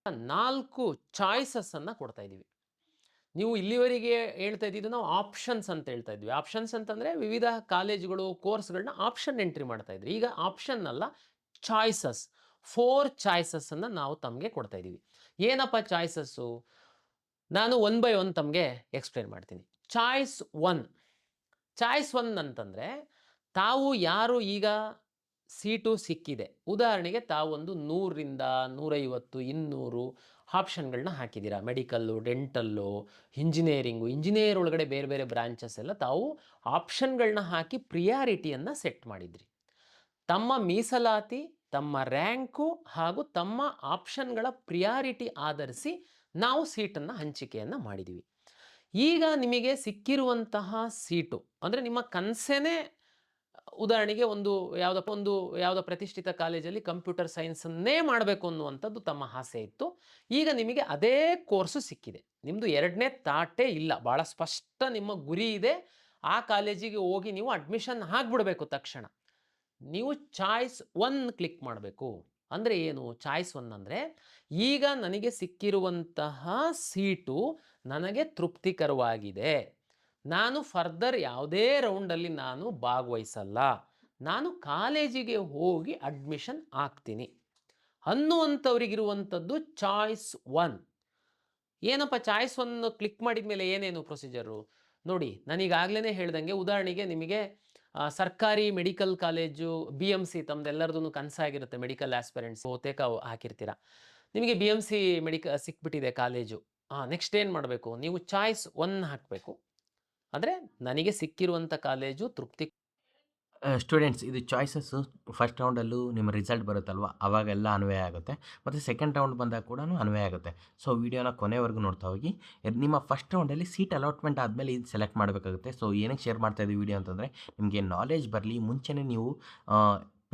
4 ಚಾಯ್ಸಸ್ಸನ್ನು ಕೊಡ್ತಾ ಇದ್ದೀವಿ. ನೀವು ಇಲ್ಲಿವರೆಗೆ ಹೇಳ್ತಾ ಇದ್ದಿದ್ದು ನಾವು ಆಪ್ಷನ್ಸ್ ಅಂತ ಹೇಳ್ತಾ ಇದ್ವಿ. ಆಪ್ಷನ್ಸ್ ಅಂತಂದರೆ ವಿವಿಧ ಕಾಲೇಜುಗಳು, ಕೋರ್ಸ್‌ಗಳನ್ನ ಆಪ್ಷನ್ ಎಂಟ್ರಿ ಮಾಡ್ತಾ ಇದ್ರಿ. ಈಗ ಆಪ್ಷನ್ ಅಲ್ಲ, ಚಾಯ್ಸಸ್. 4 ಚಾಯ್ಸಸ್ಸನ್ನು ನಾವು ತಮಗೆ ಕೊಡ್ತಾ ಇದ್ದೀವಿ. ಏನಪ್ಪ ಚಾಯ್ಸಸ್ಸು? ನಾನು ಒನ್ ಬೈ ಒನ್ ತಮಗೆ ಎಕ್ಸ್‌ಪ್ಲೇನ್ ಮಾಡ್ತೀನಿ. ಚಾಯ್ಸ್ 1 ಚಾಯ್ಸ್ 1 ಅಂತಂದರೆ, ತಾವು ಯಾರು ಈಗ ಸೀಟು ಸಿಕ್ಕಿದೆ. ಉದಾಹರಣೆಗೆ ತಾವೊಂದು 100ರಿಂದ 150, 200 ಆಪ್ಷನ್‌ಗಳನ್ನ ಹಾಕಿದ್ದೀರಾ. ಮೆಡಿಕಲ್ಲು, ಡೆಂಟಲ್ಲು, ಇಂಜಿನಿಯರಿಂಗು, ಇಂಜಿನಿಯರ್ ಒಳಗಡೆ ಬೇರೆ ಬೇರೆ ಬ್ರಾಂಚಸ್ ಎಲ್ಲ ತಾವು ಆಪ್ಷನ್‌ಗಳನ್ನ ಹಾಕಿ ಪ್ರಿಯಾರಿಟಿಯನ್ನು ಸೆಟ್ ಮಾಡಿದ್ರಿ. ತಮ್ಮ ಮೀಸಲಾತಿ, ತಮ್ಮ ರ್ಯಾಂಕು ಹಾಗೂ ತಮ್ಮ ಆಪ್ಷನ್‌ಗಳ ಪ್ರಿಯಾರಿಟಿ ಆಧರಿಸಿ ನಾವು ಸೀಟನ್ನು ಹಂಚಿಕೆಯನ್ನು ಮಾಡಿದ್ದೀವಿ. ಈಗ ನಿಮಗೆ ಸಿಕ್ಕಿರುವಂತಹ ಸೀಟು ಅಂದರೆ ನಿಮ್ಮ ಕನಸೇನೇ, ಉದಾಹರಣೆಗೆ ಯಾವುದೋ ಪ್ರತಿಷ್ಠಿತ ಕಾಲೇಜಲ್ಲಿ ಕಂಪ್ಯೂಟರ್ ಸೈನ್ಸನ್ನೇ ಮಾಡಬೇಕು ಅನ್ನುವಂಥದ್ದು ತಮ್ಮ ಆಸೆ ಇತ್ತು. ಈಗ ನಿಮಗೆ ಅದೇ ಕೋರ್ಸು ಸಿಕ್ಕಿದೆ. ನಿಮ್ಮದು ಎರಡನೇ ತಾಟೇ ಇಲ್ಲ. ಭಾಳ ಸ್ಪಷ್ಟ ನಿಮ್ಮ ಗುರಿ ಇದೆ. ಆ ಕಾಲೇಜಿಗೆ ಹೋಗಿ ನೀವು ಅಡ್ಮಿಷನ್ ಆಗಿಬಿಡಬೇಕು ತಕ್ಷಣ. ನೀವು ಚಾಯ್ಸ್ 1 ಕ್ಲಿಕ್ ಮಾಡಬೇಕು. ಅಂದರೆ ಏನು ಚಾಯ್ಸ್ 1 ಅಂದರೆ, ಈಗ ನನಗೆ ಸಿಕ್ಕಿರುವಂತಹ ಸೀಟು ನನಗೆ ತೃಪ್ತಿಕರವಾಗಿದೆ. ನಾನು ಫರ್ದರ್ ಯಾವುದೇ ರೌಂಡಲ್ಲಿ ನಾನು ಭಾಗವಹಿಸಲ್ಲ. ನಾನು ಕಾಲೇಜಿಗೆ ಹೋಗಿ ಅಡ್ಮಿಷನ್ ಆಗ್ತೀನಿ ಅನ್ನುವಂಥವ್ರಿಗಿರುವಂಥದ್ದು ಚಾಯ್ಸ್ 1. ಏನಪ್ಪ ಚಾಯ್ಸ್ 1 ಕ್ಲಿಕ್ ಮಾಡಿದ ಮೇಲೆ ಏನೇನು ಪ್ರೊಸೀಜರು? ನೋಡಿ, ನಾನೀಗಾಗಲೇ ಹೇಳ್ದಂಗೆ, ಉದಾಹರಣೆಗೆ ನಿಮಗೆ ಸರ್ಕಾರಿ ಮೆಡಿಕಲ್ ಕಾಲೇಜು BMC ತಮ್ಮದೆಲ್ಲರದೂ ಕನಸಾಗಿರುತ್ತೆ. ಮೆಡಿಕಲ್ ಆಸ್ಪಿರೆಂಟ್ಸ್ ಬಹುತೇಕ ಹಾಕಿರ್ತೀರ. ನಿಮಗೆ BMC ಸಿಕ್ಬಿಟ್ಟಿದೆ ಕಾಲೇಜು. ನೆಕ್ಸ್ಟ್ ಏನು ಮಾಡಬೇಕು? ನೀವು ಚಾಯ್ಸ್ 1 ಹಾಕಬೇಕು. ಅಂದರೆ ನನಗೆ ಸಿಕ್ಕಿರುವಂಥ ಕಾಲೇಜು ತೃಪ್ತಿ. ಸ್ಟೂಡೆಂಟ್ಸ್ ಇದು ಚಾಯ್ಸಸ್ಸು ಫಸ್ಟ್ ರೌಂಡಲ್ಲೂ ನಿಮ್ಮ ರಿಸಲ್ಟ್ ಬರುತ್ತಲ್ವ ಆವಾಗೆಲ್ಲ ಅನ್ವಯ ಆಗುತ್ತೆ ಮತ್ತು ಸೆಕೆಂಡ್ ರೌಂಡ್ ಬಂದಾಗ ಕೂಡ ಅನ್ವಯ ಆಗುತ್ತೆ. ಸೊ ವೀಡಿಯೋನ ಕೊನೆವರೆಗೂ ನೋಡ್ತಾ ಹೋಗಿ. ನಿಮ್ಮ ಫಸ್ಟ್ ರೌಂಡಲ್ಲಿ ಸೀಟ್ ಅಲಾಟ್ಮೆಂಟ್ ಆದಮೇಲೆ ಇದು ಸೆಲೆಕ್ಟ್ ಮಾಡಬೇಕಾಗುತ್ತೆ. ಸೊ ಏನಕ್ಕೆ ಶೇರ್ ಮಾಡ್ತಾ ಇದ್ದೀವಿ ವೀಡಿಯೋ ಅಂತಂದರೆ, ನಿಮಗೆ ನಾಲೆಜ್ ಬರಲಿ ಮುಂಚೆನೇ ನೀವು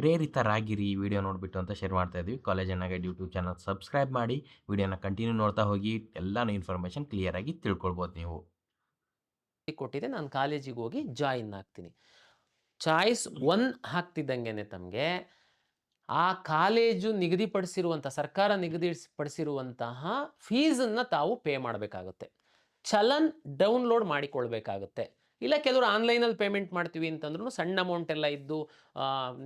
ಪ್ರೇರಿತರಾಗಿರಿ ಈ ವಿಡಿಯೋ ನೋಡಿಬಿಟ್ಟು ಅಂತ ಶೇರ್ ಮಾಡ್ತಾ ಇದ್ದೀವಿ. College guide YouTube channel subscribe ಮಾಡಿ ವಿಡಿಯೋನ ಕಂಟಿನ್ಯೂ ನೋಡ್ತಾ ಹೋಗಿ. ಎಲ್ಲನೂ ಇನ್ಫಾರ್ಮೇಷನ್ ಕ್ಲಿಯರಾಗಿ ತಿಳ್ಕೊಳ್ಬೋದು ನೀವು. ಕೊಟ್ಟಿದೆ, ನಾನು ಕಾಲೇಜಿಗೆ ಹೋಗಿ ಜಾಯಿನ್ ಆಗ್ತೀನಿ. ಚಾಯ್ಸ್ 1 ಹಾಕ್ತಿದ್ದಂಗೆನೆ ತಮಗೆ ಆ ಕಾಲೇಜು ನಿಗದಿಪಡಿಸಿರುವಂಥ, ಸರ್ಕಾರ ನಿಗದಿಪಡಿಸಿರುವಂತಹ ಫೀಸನ್ನು ತಾವು ಪೇ ಮಾಡಬೇಕಾಗುತ್ತೆ. ಚಲನ್ ಡೌನ್ಲೋಡ್ ಮಾಡಿಕೊಳ್ಬೇಕಾಗುತ್ತೆ. ಇಲ್ಲ ಕೆಲವರು ಆನ್ಲೈನಲ್ಲಿ ಪೇಮೆಂಟ್ ಮಾಡ್ತೀವಿ ಅಂತಂದ್ರೂ ಸಣ್ಣ ಅಮೌಂಟ್ ಎಲ್ಲ ಇದ್ದು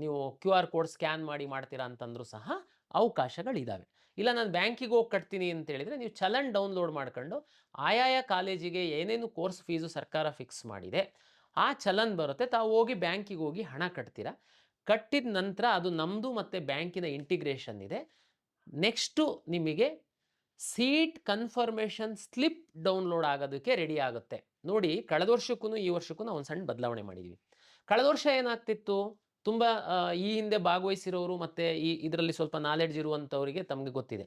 ನೀವು QR ಕೋಡ್ ಸ್ಕ್ಯಾನ್ ಮಾಡಿ ಮಾಡ್ತೀರಾ ಅಂತಂದ್ರೂ ಸಹ ಅವಕಾಶಗಳಿದ್ದಾವೆ. ಇಲ್ಲ ನಾನು ಬ್ಯಾಂಕಿಗೆ ಹೋಗಿ ಕಟ್ತೀನಿ ಅಂತ ಹೇಳಿದರೆ, ನೀವು ಚಲನ್ ಡೌನ್ಲೋಡ್ ಮಾಡ್ಕೊಂಡು ಆಯಾಯ ಕಾಲೇಜಿಗೆ ಏನೇನು ಕೋರ್ಸ್ ಫೀಸು ಸರ್ಕಾರ ಫಿಕ್ಸ್ ಮಾಡಿದೆ ಆ ಚಲನ್ ಬರುತ್ತೆ. ತಾವು ಹೋಗಿ ಬ್ಯಾಂಕಿಗೆ ಹೋಗಿ ಹಣ ಕಟ್ತೀರಾ. ಕಟ್ಟಿದ ನಂತರ ಅದು ನಮ್ಮದು ಮತ್ತು ಬ್ಯಾಂಕಿನ ಇಂಟಿಗ್ರೇಷನ್ ಇದೆ. ನೆಕ್ಸ್ಟು ನಿಮಗೆ ಸೀಟ್ ಕನ್ಫರ್ಮೇಷನ್ ಸ್ಲಿಪ್ ಡೌನ್ಲೋಡ್ ಆಗೋದಕ್ಕೆ ರೆಡಿ ಆಗುತ್ತೆ. ನೋಡಿ, ಕಳೆದ ವರ್ಷಕ್ಕೂ ಈ ವರ್ಷಕ್ಕೂ ನಾವು ಒಂದು ಸಣ್ಣ ಬದಲಾವಣೆ ಮಾಡಿದ್ದೀವಿ. ಕಳೆದ ವರ್ಷ ಏನಾಗ್ತಿತ್ತು, ತುಂಬ ಈ ಹಿಂದೆ ಭಾಗವಹಿಸಿರೋರು ಮತ್ತು ಇದರಲ್ಲಿ ಸ್ವಲ್ಪ ನಾಲೆಡ್ಜ್ ಇರುವಂಥವರಿಗೆ ತಮಗೆ ಗೊತ್ತಿದೆ.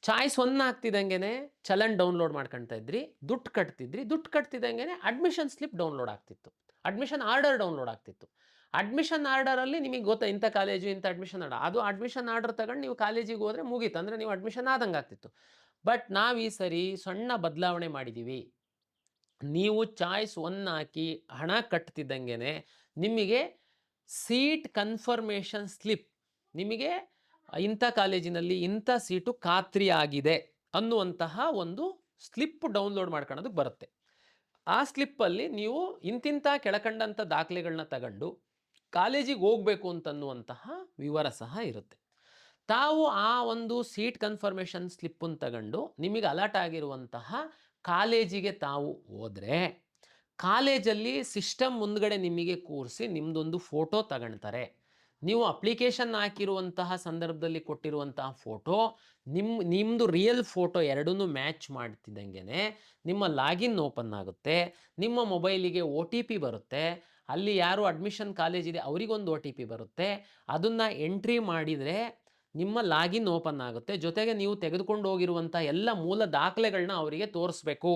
ಚಾಯ್ಸ್ 1 ಆಗ್ತಿದ್ದಂಗೆ ಚಲನ್ ಡೌನ್ಲೋಡ್ ಮಾಡ್ಕೊಳ್ತಾ ಇದ್ರಿ, ದುಡ್ಡು ಕಟ್ತಿದ್ರಿ, ದುಡ್ಡು ಕಟ್ತಿದ್ದಂಗೆ ಅಡ್ಮಿಷನ್ ಸ್ಲಿಪ್ ಡೌನ್ಲೋಡ್ ಆಗ್ತಿತ್ತು, ಅಡ್ಮಿಷನ್ ಆರ್ಡರ್ ಡೌನ್ಲೋಡ್ ಆಗ್ತಿತ್ತು. ಅಡ್ಮಿಷನ್ ಆರ್ಡರಲ್ಲಿ ನಿಮಗೆ ಗೊತ್ತಾ, ಇಂಥ ಕಾಲೇಜು ಇಂಥ ಅಡ್ಮಿಷನ್ ಆರ್ಡರ್, ಅದು ಅಡ್ಮಿಷನ್ ಆರ್ಡರ್ ತಗೊಂಡು ನೀವು ಕಾಲೇಜಿಗೆ ಹೋದರೆ ಮುಗೀತು, ಅಂದರೆ ನೀವು ಅಡ್ಮಿಷನ್ ಆದಂಗೆ ಆಗ್ತಿತ್ತು. ಬಟ್ ನಾವು ಈ ಸರಿ ಸಣ್ಣ ಬದಲಾವಣೆ ಮಾಡಿದ್ದೀವಿ. ನೀವು ಚಾಯ್ಸ್ 1 ಹಾಕಿ ಹಣ ಕಟ್ತಿದ್ದಂಗೆ ನಿಮಗೆ ಸೀಟ್ ಕನ್ಫರ್ಮೇಷನ್ ಸ್ಲಿಪ್, ನಿಮಗೆ ಇಂಥ ಕಾಲೇಜಿನಲ್ಲಿ ಇಂಥ ಸೀಟು ಖಾತ್ರಿ ಆಗಿದೆ ಅನ್ನುವಂತಹ ಒಂದು ಸ್ಲಿಪ್ ಡೌನ್ಲೋಡ್ ಮಾಡ್ಕೊಳ್ಳೋದಕ್ಕೆ ಬರುತ್ತೆ. ಆ ಸ್ಲಿಪ್ಪಲ್ಲಿ ನೀವು ಇಂತಿಂಥ ಕೆಳಕಂಡಂಥ ದಾಖಲೆಗಳನ್ನ ತಗೊಂಡು ಕಾಲೇಜಿಗೆ ಹೋಗಬೇಕು ಅಂತನ್ನುವಂತಹ ವಿವರ ಸಹ ಇರುತ್ತೆ. ತಾವು ಆ ಒಂದು ಸೀಟ್ ಕನ್ಫರ್ಮೇಷನ್ ಸ್ಲಿಪ್ಪನ್ನು ತಗೊಂಡು ನಿಮಗೆ ಅಲಾಟ್ ಆಗಿರುವಂತಹ ಕಾಲೇಜಿಗೆ ತಾವು ಹೋದರೆ, ಕಾಲೇಜಲ್ಲಿ ಸಿಸ್ಟಮ್ ಮುಂದ್ಗಡೆ ನಿಮಗೆ ಕೂರಿಸಿ ನಿಮ್ಮದೊಂದು ಫೋಟೋ ತಗೊಳ್ತಾರೆ. ನೀವು ಅಪ್ಲಿಕೇಶನ್ ಹಾಕಿರುವಂತಹ ಸಂದರ್ಭದಲ್ಲಿ ಕೊಟ್ಟಿರುವಂತಹ ಫೋಟೋ, ನಿಮ್ಮದು ರಿಯಲ್ ಫೋಟೋ ಎರಡನ್ನೂ ಮ್ಯಾಚ್ ಮಾಡ್ತಿದ್ದಂಗೆ ನಿಮ್ಮ ಲಾಗಿನ್ ಓಪನ್ ಆಗುತ್ತೆ. ನಿಮ್ಮ ಮೊಬೈಲಿಗೆ OTP ಬರುತ್ತೆ. ಅಲ್ಲಿ ಯಾರು ಅಡ್ಮಿಷನ್ ಕಾಲೇಜಿದೆ ಅವರಿಗೊಂದು OTP ಬರುತ್ತೆ. ಅದನ್ನು ಎಂಟ್ರಿ ಮಾಡಿದರೆ ನಿಮ್ಮ ಲಾಗಿನ್ ಓಪನ್ ಆಗುತ್ತೆ. ಜೊತೆಗೆ ನೀವು ತೆಗೆದುಕೊಂಡು ಹೋಗಿರುವಂಥ ಎಲ್ಲ ಮೂಲ ದಾಖಲೆಗಳನ್ನ ಅವರಿಗೆ ತೋರಿಸ್ಬೇಕು.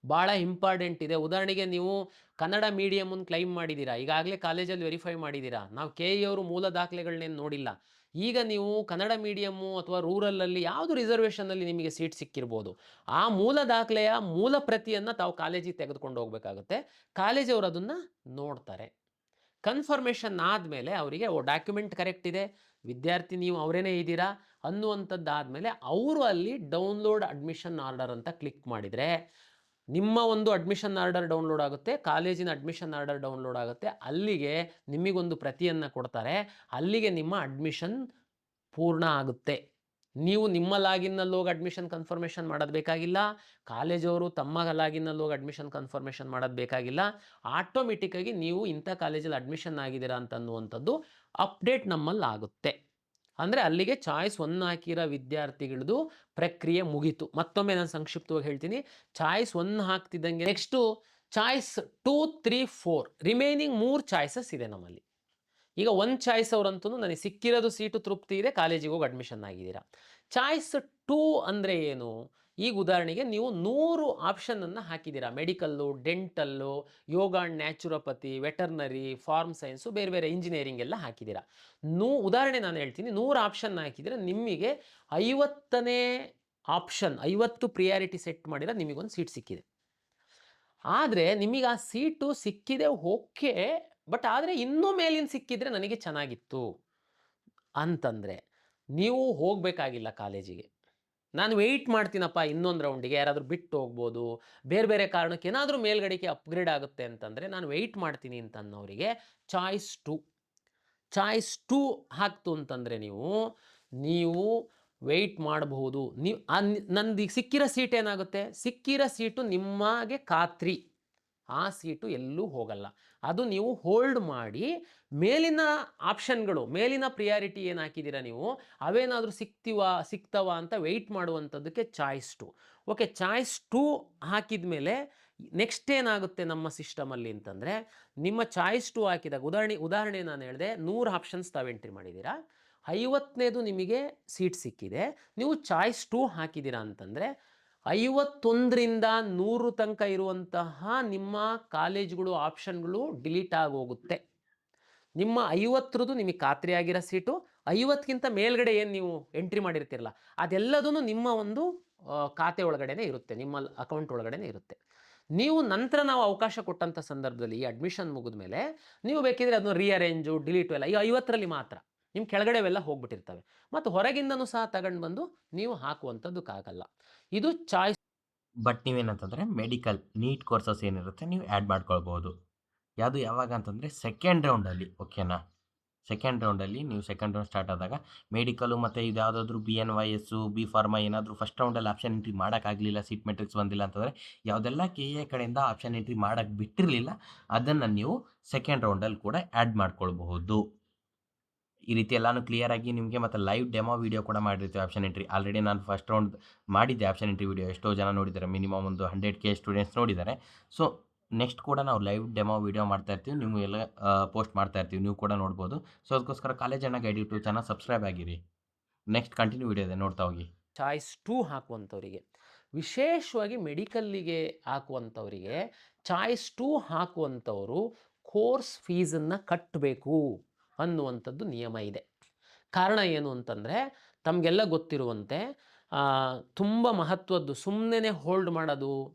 ಭಾಳ ಇಂಪಾರ್ಟೆಂಟ್ ಇದೆ. ಉದಾಹರಣೆಗೆ ನೀವು ಕನ್ನಡ ಮೀಡಿಯಮನ್ನು ಕ್ಲೈಮ್ ಮಾಡಿದ್ದೀರಾ, ಈಗಾಗಲೇ ಕಾಲೇಜಲ್ಲಿ ವೆರಿಫೈ ಮಾಡಿದ್ದೀರಾ, ನಾವು KE ಅವರು ಮೂಲ ದಾಖಲೆಗಳನ್ನೇನು ನೋಡಿಲ್ಲ. ಈಗ ನೀವು ಕನ್ನಡ ಮೀಡಿಯಮ್ಮು ಅಥವಾ ರೂರಲಲ್ಲಿ ಯಾವುದು ರಿಸರ್ವೇಷನಲ್ಲಿ ನಿಮಗೆ ಸೀಟ್ ಸಿಕ್ಕಿರ್ಬೋದು, ಆ ಮೂಲ ದಾಖಲೆಯ ಮೂಲ ಪ್ರತಿಯನ್ನು ತಾವು ಕಾಲೇಜಿಗೆ ತೆಗೆದುಕೊಂಡು ಹೋಗಬೇಕಾಗುತ್ತೆ. ಕಾಲೇಜವರು ಅದನ್ನು ನೋಡ್ತಾರೆ. ಕನ್ಫರ್ಮೇಷನ್ ಆದಮೇಲೆ ಅವರಿಗೆ ಡಾಕ್ಯುಮೆಂಟ್ ಕರೆಕ್ಟ್ ಇದೆ, ವಿದ್ಯಾರ್ಥಿ ನೀವು ಅವರೇನೇ ಇದ್ದೀರಾ, ಅನ್ನುವಂಥದ್ದಾದಮೇಲೆ ಅವರು ಅಲ್ಲಿ ಡೌನ್ಲೋಡ್ ಅಡ್ಮಿಷನ್ ಆರ್ಡರ್ ಅಂತ ಕ್ಲಿಕ್ ಮಾಡಿದರೆ ನಿಮ್ಮ ಒಂದು ಅಡ್ಮಿಷನ್ ಆರ್ಡರ್ ಡೌನ್ಲೋಡ್ ಆಗುತ್ತೆ, ಕಾಲೇಜಿನ ಅಡ್ಮಿಷನ್ ಆರ್ಡರ್ ಡೌನ್ಲೋಡ್ ಆಗುತ್ತೆ. ಅಲ್ಲಿಗೆ ನಿಮಗೊಂದು ಪ್ರತಿಯನ್ನು ಕೊಡ್ತಾರೆ. ಅಲ್ಲಿಗೆ ನಿಮ್ಮ ಅಡ್ಮಿಷನ್ ಪೂರ್ಣ ಆಗುತ್ತೆ. ನೀವು ನಿಮ್ಮ ಲಾಗಿನ್ನಲ್ಲಿ ಹೋಗಿ ಅಡ್ಮಿಷನ್ ಕನ್ಫರ್ಮೇಷನ್ ಮಾಡೋದು ಬೇಕಾಗಿಲ್ಲ, ಕಾಲೇಜವರು ತಮ್ಮ ಲಾಗಿನ್ನಲ್ಲಿ ಹೋಗಿ ಅಡ್ಮಿಷನ್ ಕನ್ಫರ್ಮೇಷನ್ ಮಾಡೋದು ಬೇಕಾಗಿಲ್ಲ. ಆಟೋಮೆಟಿಕ್ಕಾಗಿ ನೀವು ಇಂಥ ಕಾಲೇಜಲ್ಲಿ ಅಡ್ಮಿಷನ್ ಆಗಿದ್ದೀರಾ ಅಂತನ್ನುವಂಥದ್ದು ಅಪ್ಡೇಟ್ ನಮ್ಮಲ್ಲಿ ಆಗುತ್ತೆ. ಅಂದರೆ ಅಲ್ಲಿಗೆ ಚಾಯ್ಸ್ 1 ಹಾಕಿರೋ ವಿದ್ಯಾರ್ಥಿಗಳದ್ದು ಪ್ರಕ್ರಿಯೆ ಮುಗೀತು. ಮತ್ತೊಮ್ಮೆ ನಾನು ಸಂಕ್ಷಿಪ್ತವಾಗಿ ಹೇಳ್ತೀನಿ. ಚಾಯ್ಸ್ 1 ಹಾಕ್ತಿದ್ದಂಗೆ ನೆಕ್ಸ್ಟು ಚಾಯ್ಸ್ 2, 3, 4 ರಿಮೈನಿಂಗ್ 3 ಚಾಯ್ಸಸ್ ಇದೆ ನಮ್ಮಲ್ಲಿ. ಈಗ 1 ಚಾಯ್ಸ್ ಅವರಂತೂ ನನಗೆ ಸಿಕ್ಕಿರೋದು ಸೀಟು ತೃಪ್ತಿ ಇದೆ, ಕಾಲೇಜಿಗೆ ಹೋಗಿ ಅಡ್ಮಿಷನ್ ಆಗಿದ್ದೀರಾ. ಚಾಯ್ಸ್ 2 ಅಂದರೆ ಏನು? ಈಗ ಉದಾಹರಣೆಗೆ ನೀವು 100 ಆಪ್ಷನನ್ನು ಹಾಕಿದ್ದೀರಾ. Medical, dental, yoga and naturopathy, veterinary, farm science, ಬೇರೆ ಬೇರೆ ಇಂಜಿನಿಯರಿಂಗ್ ಎಲ್ಲ ಹಾಕಿದ್ದೀರಾ. ಉದಾಹರಣೆ ನಾನು ಹೇಳ್ತೀನಿ, 100 ಆಪ್ಷನ್ ಹಾಕಿದರೆ ನಿಮಗೆ 50ನೇ ಆಪ್ಷನ್ 50 ಪ್ರಿಯಾರಿಟಿ ಸೆಟ್ ಮಾಡಿದ್ರೆ ನಿಮಗೊಂದು ಸೀಟ್ ಸಿಕ್ಕಿದೆ. ಆದರೆ ನಿಮಗೆ ಆ ಸೀಟು ಸಿಕ್ಕಿದೆ ಓಕೆ, ಬಟ್ ಆದರೆ ಇನ್ನೂ ಮೇಲಿನ ಸಿಕ್ಕಿದ್ರೆ ನನಗೆ ಚೆನ್ನಾಗಿತ್ತು ಅಂತಂದರೆ ನೀವು ಹೋಗಬೇಕಾಗಿಲ್ಲ ಕಾಲೇಜಿಗೆ. ನಾನು ವೆಯ್ಟ್ ಮಾಡ್ತೀನಪ್ಪ ಇನ್ನೊಂದು ರೌಂಡಿಗೆ, ಯಾರಾದರೂ ಬಿಟ್ಟು ಹೋಗ್ಬೋದು, ಬೇರೆ ಬೇರೆ ಕಾರಣಕ್ಕೆ ಏನಾದರೂ ಮೇಲ್ಗಡೆಗೆ ಅಪ್ಗ್ರೇಡ್ ಆಗುತ್ತೆ ಅಂತಂದರೆ ನಾನು ವೆಯ್ಟ್ ಮಾಡ್ತೀನಿ ಅಂತನ್ನೋರಿಗೆ ಚಾಯ್ಸ್ 2 ಹಾಕ್ತು ಅಂತಂದರೆ ನೀವು ವೆಯ್ಟ್ ಮಾಡಬಹುದು. ನೀವು ನಂದು ಸಿಕ್ಕಿರೋ ಸೀಟ್ ಏನಾಗುತ್ತೆ? ಸಿಕ್ಕಿರೋ ಸೀಟು ನಿಮಗೆ ಖಾತ್ರಿ, ಆ ಸೀಟು ಎಲ್ಲೂ ಹೋಗಲ್ಲ. ಅದು ನೀವು ಹೋಲ್ಡ್ ಮಾಡಿ ಮೇಲಿನ ಆಪ್ಷನ್ಗಳು, ಮೇಲಿನ ಪ್ರಿಯಾರಿಟಿ ಏನು ಹಾಕಿದ್ದೀರಾ ನೀವು, ಅವೇನಾದರೂ ಸಿಗ್ತವ ಅಂತ ವೆಯ್ಟ್ ಮಾಡುವಂಥದ್ದಕ್ಕೆ ಚಾಯ್ಸ್ 2. ಓಕೆ, ಚಾಯ್ಸ್ 2 ಹಾಕಿದ ಮೇಲೆ ನೆಕ್ಸ್ಟ್ ಏನಾಗುತ್ತೆ ನಮ್ಮ ಸಿಸ್ಟಮಲ್ಲಿ ಅಂತಂದರೆ, ನಿಮ್ಮ ಚಾಯ್ಸ್ 2 ಹಾಕಿದಾಗ ಉದಾಹರಣೆ ನಾನು ಹೇಳಿದೆ, 100 ಆಪ್ಷನ್ಸ್ ತಾವು ಎಂಟ್ರಿ ಮಾಡಿದ್ದೀರಾ, 50ನೇದು ನಿಮಗೆ ಸೀಟ್ ಸಿಕ್ಕಿದೆ, ನೀವು ಚಾಯ್ಸ್ 2 ಹಾಕಿದ್ದೀರಾ ಅಂತಂದರೆ 51ರಿಂದ 100 ತನಕ ಇರುವಂತಹ ನಿಮ್ಮ ಕಾಲೇಜುಗಳು ಆಪ್ಷನ್ಗಳು ಡಿಲೀಟ್ ಆಗೋಗುತ್ತೆ. ನಿಮ್ಮ 50ರದ್ದು ನಿಮಗೆ ಖಾತ್ರಿಯಾಗಿರೋ ಸೀಟು, 50ಕ್ಕಿಂತ ಮೇಲ್ಗಡೆ ಏನು ನೀವು ಎಂಟ್ರಿ ಮಾಡಿರ್ತೀರಲ್ಲ ಅದೆಲ್ಲದೂ ನಿಮ್ಮ ಒಂದು ಖಾತೆ ಒಳಗಡೆನೇ ಇರುತ್ತೆ, ನಿಮ್ಮ ಅಕೌಂಟ್ ಒಳಗಡೆನೇ ಇರುತ್ತೆ. ನೀವು ನಂತರ ನಾವು ಅವಕಾಶ ಕೊಟ್ಟಂಥ ಸಂದರ್ಭದಲ್ಲಿ ಈ ಅಡ್ಮಿಷನ್ ಮುಗಿದ ಮೇಲೆ ನೀವು ಬೇಕಿದ್ರೆ ಅದನ್ನು ರೀಅರೇಂಜು, ಡಿಲೀಟು ಎಲ್ಲ ಈ 50ರಲ್ಲಿ ಮಾತ್ರ, ನಿಮ್ಮ ಕೆಳಗಡೆವೆಲ್ಲ ಹೋಗ್ಬಿಟ್ಟಿರ್ತವೆ. ಮತ್ತು ಹೊರಗಿಂದನೂ ಸಹ ತಗೊಂಡು ಬಂದು ನೀವು ಹಾಕುವಂಥದ್ದಕ್ಕಾಗಲ್ಲ. ಇದು ಚಾಯ್ಸ್. ಬಟ್ ನೀವೇನಂತಂದರೆ ಮೆಡಿಕಲ್ ನೀಟ್ ಕೋರ್ಸಸ್ ಏನಿರುತ್ತೆ ನೀವು ಆ್ಯಡ್ ಮಾಡ್ಕೊಳ್ಬೋದು. ಯಾವುದು ಯಾವಾಗ ಅಂತಂದರೆ ಸೆಕೆಂಡ್ ರೌಂಡಲ್ಲಿ, ಓಕೆನಾ? ಸೆಕೆಂಡ್ ರೌಂಡಲ್ಲಿ ನೀವು ಸೆಕೆಂಡ್ ರೌಂಡ್ ಸ್ಟಾರ್ಟ್ ಆದಾಗ ಮೆಡಿಕಲು ಮತ್ತು ಇದು ಯಾವುದಾದ್ರೂ BNYS, ಬಿ ಫಾರ್ಮಾ ಏನಾದರೂ ಫಸ್ಟ್ ರೌಂಡಲ್ಲಿ ಆಪ್ಷನ್ ಎಂಟ್ರಿ ಮಾಡೋಕ್ಕಾಗಲಿಲ್ಲ, ಸೀಟ್ ಮೆಟ್ರಿಕ್ಸ್ ಬಂದಿಲ್ಲ ಅಂತಂದರೆ ಯಾವುದೆಲ್ಲ KA ಕಡೆಯಿಂದ ಆಪ್ಷನ್ ಎಂಟ್ರಿ ಮಾಡೋಕ್ಕೆ ಬಿಟ್ಟಿರಲಿಲ್ಲ ಅದನ್ನು ನೀವು ಸೆಕೆಂಡ್ ರೌಂಡಲ್ಲಿ ಕೂಡ ಆ್ಯಡ್ ಮಾಡ್ಕೊಳ್ಬಹುದು. ಈ ರೀತಿ ಎಲ್ಲಾನು ಕ್ಲಿಯರಾಗಿ ನಿಮಗೆ ಮತ್ತು ಲೈವ್ ಡೆಮೋ ವೀಡಿಯೋ ಕೂಡ ಮಾಡಿರ್ತೀವಿ ಆಪ್ಷನ್ ಎಂಟ್ರಿ. ಆಲ್ರೆಡಿ ನಾನು ಫಸ್ಟ್ ರೌಂಡ್ ಮಾಡಿದ್ದೆ ಆಪ್ಷನ್ ಎಂಟ್ರಿ ವೀಡಿಯೋ, ಎಷ್ಟೋ ಜನ ನೋಡಿದ್ದಾರೆ, ಮಿನಿಮಮ್ ಒಂದು 100K ಸ್ಟೂಡೆಂಟ್ಸ್ ನೋಡಿದ್ದಾರೆ. ಸೊ ನೆಕ್ಸ್ಟ್ ಕೂಡ ನಾವು ಲೈವ್ ಡೆಮೋ ವೀಡಿಯೋ ಮಾಡ್ತಾ ಇರ್ತೀವಿ, ನೀವು ಎಲ್ಲ ಪೋಸ್ಟ್ ಮಾಡ್ತಾ ಇರ್ತೀವಿ, ನೀವು ಕೂಡ ನೋಡ್ಬೋದು. ಸೊ ಅದಕ್ಕೋಸ್ಕರ ಕಾಲೇಜ್ ಅಣ್ಣ ಗೈಡ್ ಯೂಟ್ಯೂಬ್ ಚಾನಲ್ ಸಬ್ಸ್ಕ್ರೈಬ್ ಆಗಿರಿ. ನೆಕ್ಸ್ಟ್ ಕಂಟಿನ್ಯೂ ವೀಡಿಯೋ ಇದೆ, ನೋಡ್ತಾ ಹೋಗಿ. ಚಾಯ್ಸ್ 2 ಹಾಕುವಂಥವರಿಗೆ, ವಿಶೇಷವಾಗಿ ಮೆಡಿಕಲ್ಲಿಗೆ ಹಾಕುವಂಥವರಿಗೆ ಚಾಯ್ಸ್ 2 ಹಾಕುವಂಥವರು ಕೋರ್ಸ್ ಫೀಸನ್ನು ಕಟ್ಟಬೇಕು ಅನ್ನುವಂಥದ್ದು ನಿಯಮ ಇದೆ. ಕಾರಣ ಏನು ಅಂತಂದರೆ, ತಮಗೆಲ್ಲ ಗೊತ್ತಿರುವಂತೆ ತುಂಬ ಮಹತ್ವದ್ದು, ಸುಮ್ಮನೆ ಹೋಲ್ಡ್ ಮಾಡೋದು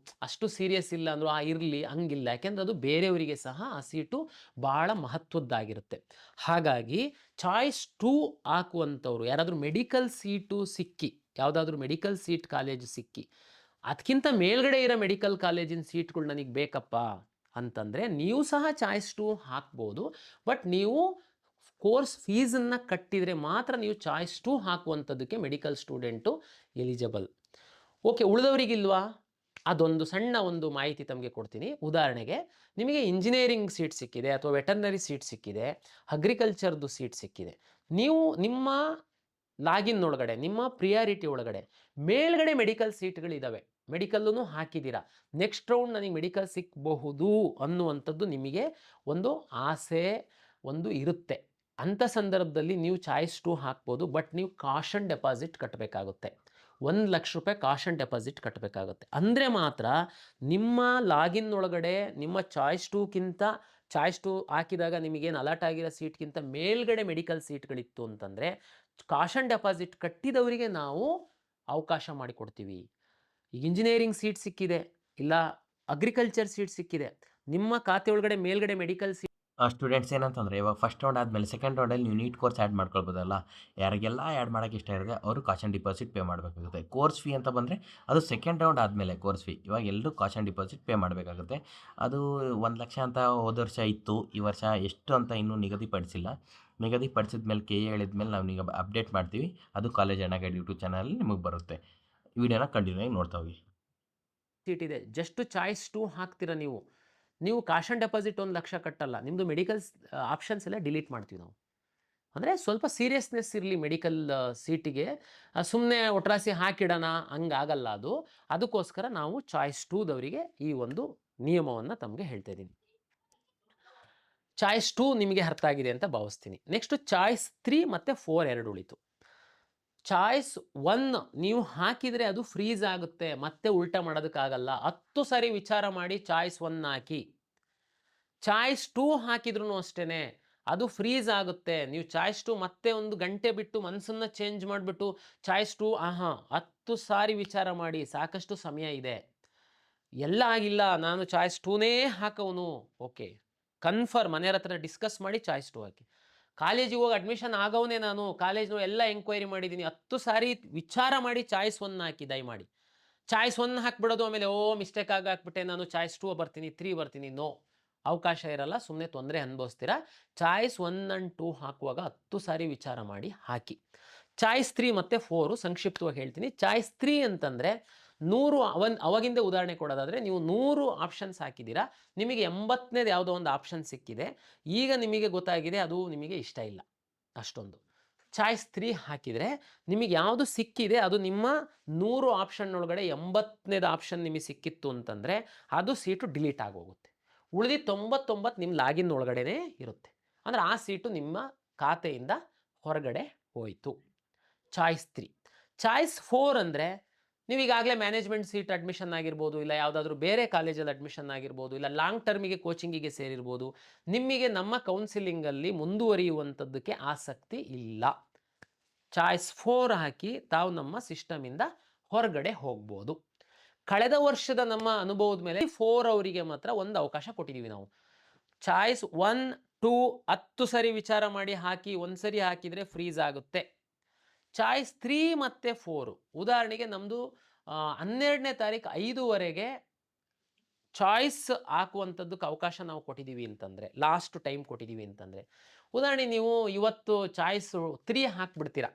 ಅಷ್ಟು ಸೀರಿಯಸ್ ಇಲ್ಲ ಅಂದರೂ ಇರಲಿ ಹಂಗಿಲ್ಲ, ಯಾಕೆಂದರೆ ಅದು ಬೇರೆಯವರಿಗೆ ಸಹ ಆ ಸೀಟು ಭಾಳ ಮಹತ್ವದ್ದಾಗಿರುತ್ತೆ. ಹಾಗಾಗಿ ಚಾಯ್ಸ್ 2 ಹಾಕುವಂಥವ್ರು ಯಾರಾದರೂ ಮೆಡಿಕಲ್ ಸೀಟು ಸಿಕ್ಕಿ, ಯಾವುದಾದ್ರೂ ಮೆಡಿಕಲ್ ಸೀಟ್ ಕಾಲೇಜು ಸಿಕ್ಕಿ ಅದಕ್ಕಿಂತ ಮೇಲ್ಗಡೆ ಇರೋ ಮೆಡಿಕಲ್ ಕಾಲೇಜಿನ ಸೀಟ್ಗಳು ನನಗೆ ಬೇಕಪ್ಪ ಅಂತಂದರೆ ನೀವು ಸಹ ಚಾಯ್ಸ್ 2 ಹಾಕ್ಬೋದು. ಬಟ್ ನೀವು ಕೋರ್ಸ್ ಫೀಸನ್ನು ಕಟ್ಟಿದರೆ ಮಾತ್ರ ನೀವು ಚಾಯ್ಸ್ 2 ಹಾಕುವಂಥದ್ದಕ್ಕೆ ಮೆಡಿಕಲ್ ಸ್ಟೂಡೆಂಟು ಎಲಿಜಿಬಲ್. ಓಕೆ, ಉಳಿದವರಿಗಿಲ್ವಾ? ಅದೊಂದು ಸಣ್ಣ ಒಂದು ಮಾಹಿತಿ ತಮಗೆ ಕೊಡ್ತೀನಿ. ಉದಾಹರಣೆಗೆ ನಿಮಗೆ ಇಂಜಿನಿಯರಿಂಗ್ ಸೀಟ್ ಸಿಕ್ಕಿದೆ, ಅಥವಾ ವೆಟರ್ನರಿ ಸೀಟ್ ಸಿಕ್ಕಿದೆ, ಅಗ್ರಿಕಲ್ಚರ್ದು ಸೀಟ್ ಸಿಕ್ಕಿದೆ. ನೀವು ನಿಮ್ಮ ಲಾಗಿನ್ ಒಳಗಡೆ, ನಿಮ್ಮ ಪ್ರಿಯಾರಿಟಿ ಒಳಗಡೆ ಮೇಲ್ಗಡೆ ಮೆಡಿಕಲ್ ಸೀಟ್ಗಳಿದ್ದಾವೆ, ಮೆಡಿಕಲ್ಲೂ ಹಾಕಿದ್ದೀರಾ, ನೆಕ್ಸ್ಟ್ ರೌಂಡ್ ನನಗೆ ಮೆಡಿಕಲ್ ಸಿಕ್ಕಬಹುದು ಅನ್ನುವಂಥದ್ದು ನಿಮಗೆ ಒಂದು ಆಸೆ ಒಂದು ಇರುತ್ತೆ. ಅಂಥ ಸಂದರ್ಭದಲ್ಲಿ ನೀವು ಚಾಯ್ಸ್ 2 ಹಾಕ್ಬೋದು. ಬಟ್ ನೀವು ಕಾಷನ್ ಡೆಪಾಸಿಟ್ ಕಟ್ಟಬೇಕಾಗುತ್ತೆ, 1,00,000 ರೂಪಾಯಿ ಕಾಷನ್ ಡೆಪಾಸಿಟ್ ಕಟ್ಟಬೇಕಾಗುತ್ತೆ. ಅಂದರೆ ಮಾತ್ರ ನಿಮ್ಮ ಲಾಗಿನ್ ಒಳಗಡೆ ನಿಮ್ಮ ಚಾಯ್ಸ್ 2ಕ್ಕಿಂತ ಚಾಯ್ಸ್ 2 ಹಾಕಿದಾಗ ನಿಮಗೇನು ಅಲರ್ಟ್ ಆಗಿರೋ ಸೀಟ್ಗಿಂತ ಮೇಲ್ಗಡೆ ಮೆಡಿಕಲ್ ಸೀಟ್ಗಳಿತ್ತು ಅಂತಂದರೆ ಕಾಷನ್ ಡೆಪಾಸಿಟ್ ಕಟ್ಟಿದವರಿಗೆ ನಾವು ಅವಕಾಶ ಮಾಡಿಕೊಡ್ತೀವಿ. ಈಗ ಇಂಜಿನಿಯರಿಂಗ್ ಸೀಟ್ ಸಿಕ್ಕಿದೆ, ಇಲ್ಲ ಅಗ್ರಿಕಲ್ಚರ್ ಸೀಟ್ ಸಿಕ್ಕಿದೆ, ನಿಮ್ಮ ಖಾತೆ ಒಳಗಡೆ ಮೇಲ್ಗಡೆ ಮೆಡಿಕಲ್ ಸೀಟ್ ಸ್ಟೂಡೆಂಟ್ಸ್ ಏನಂತಂದರೆ ಇವಾಗ ಫಸ್ಟ್ ರೌಂಡ್ ಆದಮೇಲೆ ಸೆಕೆಂಡ್ ರೌಂಡಲ್ಲಿ ನೀವು ನೀಟ್ ಕೋರ್ಸ್ ಆ್ಯಡ್ ಮಾಡ್ಕೊಳ್ಬೋದಲ್ಲ. ಯಾರಿಗೆಲ್ಲ ಆ್ಯಡ್ ಮಾಡೋಕ್ಕೆ ಇಷ್ಟ ಇರುತ್ತೆ ಅವರು ಕಾಷನ್ ಡಿಪಾಸಿಟ್ ಪೇ ಮಾಡಬೇಕಾಗುತ್ತೆ. ಕೋರ್ಸ್ ಫೀ ಅಂತ ಬಂದರೆ ಅದು ಸೆಕೆಂಡ್ ರೌಂಡ್ ಆದಮೇಲೆ ಕೋರ್ಸ್ ಫೀ. ಇವಾಗ ಎಲ್ಲರೂ ಕಾಷನ್ ಡಿಪಾಸಿಟ್ ಪೇ ಮಾಡಬೇಕಾಗುತ್ತೆ. ಅದು 1,00,000 ಅಂತ ಹೋದ ವರ್ಷ ಇತ್ತು. ಈ ವರ್ಷ ಎಷ್ಟು ಅಂತ ಇನ್ನೂ ನಿಗದಿಪಡಿಸಿಲ್ಲ. ನಿಗದಿಪಡಿಸಿದ ಮೇಲೆ ಕೆ ಎ ಹೇಳಿದ ಮೇಲೆ ನಾವು ಈಗ ಅಪ್ಡೇಟ್ ಮಾಡ್ತೀವಿ. ಅದು ಕಾಲೇಜ್ ಅಣ್ಣ ಗೈಡ್ ಯೂಟ್ಯೂಬ್ ಚಾನಲಲ್ಲಿ ನಿಮಗೆ ಬರುತ್ತೆ. ವಿಡಿಯೋನ ಕಂಟಿನ್ಯೂ ಆಗಿ ನೋಡ್ತಾ ಹೋಗಿ. ಸೀಟ್ ಇದೆ, ಜಸ್ಟ್ ಚಾಯ್ಸ್ 2 ಹಾಕ್ತೀರಾ ನೀವು. ನೀವು ಕಾಷನ್ ಡೆಪಾಸಿಟ್ 1,00,000 ಕಟ್ಟಲ್ಲ, ನಿಮ್ಮದು ಮೆಡಿಕಲ್ ಆಪ್ಷನ್ಸ್ ಎಲ್ಲ ಡಿಲೀಟ್ ಮಾಡ್ತೀವಿ ನಾವು. ಅಂದರೆ ಸ್ವಲ್ಪ ಸೀರಿಯಸ್ನೆಸ್ ಇರಲಿ ಮೆಡಿಕಲ್ ಸೀಟಿಗೆ. ಸುಮ್ಮನೆ ಒಟ್ರಾಸಿ ಹಾಕಿಡೋಣ ಹಂಗಾಗಲ್ಲ ಅದು. ಅದಕ್ಕೋಸ್ಕರ ನಾವು ಚಾಯ್ಸ್ 2ದವರಿಗೆ ಈ ಒಂದು ನಿಯಮವನ್ನು ತಮಗೆ ಹೇಳ್ತಾ ಇದ್ದೀನಿ. ಚಾಯ್ಸ್ 2 ನಿಮಗೆ ಅರ್ಥ ಆಗಿದೆ ಅಂತ ಭಾವಿಸ್ತೀನಿ. ನೆಕ್ಸ್ಟ್ ಚಾಯ್ಸ್ 3 ಮತ್ತು 4 ಎರಡು ಉಳಿತು. ಚಾಯ್ಸ್ 1 ನೀವು ಹಾಕಿದರೆ ಅದು ಫ್ರೀಸ್ ಆಗುತ್ತೆ, ಮತ್ತೆ ಉಲ್ಟಾ ಮಾಡೋದಕ್ಕಾಗಲ್ಲ. 10 ಸಾರಿ ವಿಚಾರ ಮಾಡಿ ಚಾಯ್ಸ್ 1 ಹಾಕಿ. ಚಾಯ್ಸ್ 2 ಹಾಕಿದ್ರೂ ಅಷ್ಟೇ ಅದು ಫ್ರೀಸ್ ಆಗುತ್ತೆ. ನೀವು ಚಾಯ್ಸ್ 2 ಮತ್ತೆ 1 ಗಂಟೆ ಬಿಟ್ಟು ಮನಸ್ಸನ್ನು ಚೇಂಜ್ ಮಾಡಿಬಿಟ್ಟು ಚಾಯ್ಸ್ 2 10 ಸಾರಿ ವಿಚಾರ ಮಾಡಿ, ಸಾಕಷ್ಟು ಸಮಯ ಇದೆ. ಎಲ್ಲ ಆಗಿಲ್ಲ, ನಾನು ಚಾಯ್ಸ್ 2ನೇ ಹಾಕೋನು, ಓಕೆ ಕನ್ಫರ್ಮ್ ಮನೆಯವ್ರ ಹತ್ರ ಡಿಸ್ಕಸ್ ಮಾಡಿ ಚಾಯ್ಸ್ 2 ಹಾಕಿ. ಕಾಲೇಜಿಗೆ ಹೋಗಿ ಅಡ್ಮಿಷನ್ ಆಗೋವನೇ ನಾನು, ಕಾಲೇಜ್ನು ಎಲ್ಲ ಎಂಕ್ವೈರಿ ಮಾಡಿದ್ದೀನಿ, 10 ಸಾರಿ ವಿಚಾರ ಮಾಡಿ ಚಾಯ್ಸ್ 1 ಹಾಕಿ ದಯಮಾಡಿ. ಚಾಯ್ಸ್ 1 ಹಾಕ್ಬಿಡೋದು, ಆಮೇಲೆ ಮಿಸ್ಟೇಕ್ ಆಗಿ ಹಾಕ್ಬಿಟ್ಟೆ ನಾನು ಚಾಯ್ಸ್ 2 ಬರ್ತೀನಿ 3 ಬರ್ತೀನಿ, ನೋ, ಅವಕಾಶ ಇರಲ್ಲ, ಸುಮ್ಮನೆ ತೊಂದರೆ ಅನುಭವಿಸ್ತೀರಾ. ಚಾಯ್ಸ್ 1 ಆ್ಯಂಡ್ 2 ಹಾಕುವಾಗ 10 ಸಾರಿ ವಿಚಾರ ಮಾಡಿ ಹಾಕಿ. ಚಾಯ್ಸ್ 3 ಮತ್ತು 4 ಸಂಕ್ಷಿಪ್ತವಾಗಿ ಹೇಳ್ತೀನಿ. ಚಾಯ್ಸ್ 3 ಅಂತಂದರೆ 100 ಅವಾಗಿಂದ ಉದಾಹರಣೆ ಕೊಡೋದಾದರೆ, ನೀವು 100 ಆಪ್ಷನ್ಸ್ ಹಾಕಿದ್ದೀರಾ, ನಿಮಗೆ 80ನೇದು ಯಾವುದೋ ಒಂದು ಆಪ್ಷನ್ ಸಿಕ್ಕಿದೆ. ಈಗ ನಿಮಗೆ ಗೊತ್ತಾಗಿದೆ ಅದು ನಿಮಗೆ ಇಷ್ಟ ಇಲ್ಲ ಅಷ್ಟೊಂದು. ಚಾಯ್ಸ್ 3 ಹಾಕಿದರೆ ನಿಮಗೆ ಯಾವುದು ಸಿಕ್ಕಿದೆ ಅದು ನಿಮ್ಮ 100 ಆಪ್ಷನ್ ಒಳಗಡೆ 80ನೇದು ಆಪ್ಷನ್ ನಿಮಗೆ ಸಿಕ್ಕಿತ್ತು ಅಂತಂದರೆ ಅದು ಸೀಟು ಡಿಲೀಟ್ ಆಗೋಗುತ್ತೆ. ಉಳಿದು 99 ನಿಮ್ಮ ಲಾಗಿನ್ ಒಳಗಡೆನೇ ಇರುತ್ತೆ. ಅಂದರೆ ಆ ಸೀಟು ನಿಮ್ಮ ಖಾತೆಯಿಂದ ಹೊರಗಡೆ ಹೋಯಿತು. ಚಾಯ್ಸ್ 3. ಚಾಯ್ಸ್ 4 ಅಂದರೆ ನೀವೀಗಾಗಲೇ ಮ್ಯಾನೇಜ್ಮೆಂಟ್ ಸೀಟ್ ಅಡ್ಮಿಷನ್ ಆಗಿರ್ಬೋದು, ಇಲ್ಲ ಯಾವುದಾದ್ರೂ ಬೇರೆ ಕಾಲೇಜಲ್ಲಿ ಅಡ್ಮಿಷನ್ ಆಗಿರ್ಬೋದು, ಇಲ್ಲ ಲಾಂಗ್ ಟರ್ಮಿಗೆ ಕೋಚಿಂಗಿಗೆ ಸೇರಿರ್ಬೋದು. ನಿಮಗೆ ನಮ್ಮ ಕೌನ್ಸಿಲಿಂಗಲ್ಲಿ ಮುಂದುವರಿಯುವಂಥದ್ದಕ್ಕೆ ಆಸಕ್ತಿ ಇಲ್ಲ. ಚಾಯ್ಸ್ 4 ಹಾಕಿ ತಾವು ನಮ್ಮ ಸಿಸ್ಟಮಿಂದ ಹೊರಗಡೆ ಹೋಗ್ಬೋದು. ಕಳೆದ ವರ್ಷದ ನಮ್ಮ ಅನುಭವದ ಮೇಲೆ 4 ಅವರಿಗೆ ಮಾತ್ರ ಒಂದು ಅವಕಾಶ ಕೊಟ್ಟಿದ್ದೀವಿ ನಾವು. ಚಾಯ್ಸ್ 1, 2 10 ಸರಿ ವಿಚಾರ ಮಾಡಿ ಹಾಕಿ, ಒಂದು ಸರಿ ಹಾಕಿದರೆ ಫ್ರೀಸ್ ಆಗುತ್ತೆ. ಚಾಯ್ಸ್ 3 ಮತ್ತು 4 ಉದಾಹರಣೆಗೆ ನಮ್ಮದು 12ನೇ ತಾರೀಕು 5ವರೆಗೆ ಚಾಯ್ಸ್ ಹಾಕುವಂಥದ್ದಕ್ಕೆ ಅವಕಾಶ ನಾವು ಕೊಟ್ಟಿದ್ದೀವಿ ಅಂತಂದರೆ, ಲಾಸ್ಟ್ ಟೈಮ್ ಕೊಟ್ಟಿದ್ದೀವಿ ಅಂತಂದರೆ, ಉದಾಹರಣೆ ನೀವು ಇವತ್ತು ಚಾಯ್ಸ್ 3 ಹಾಕ್ಬಿಡ್ತೀರಾ.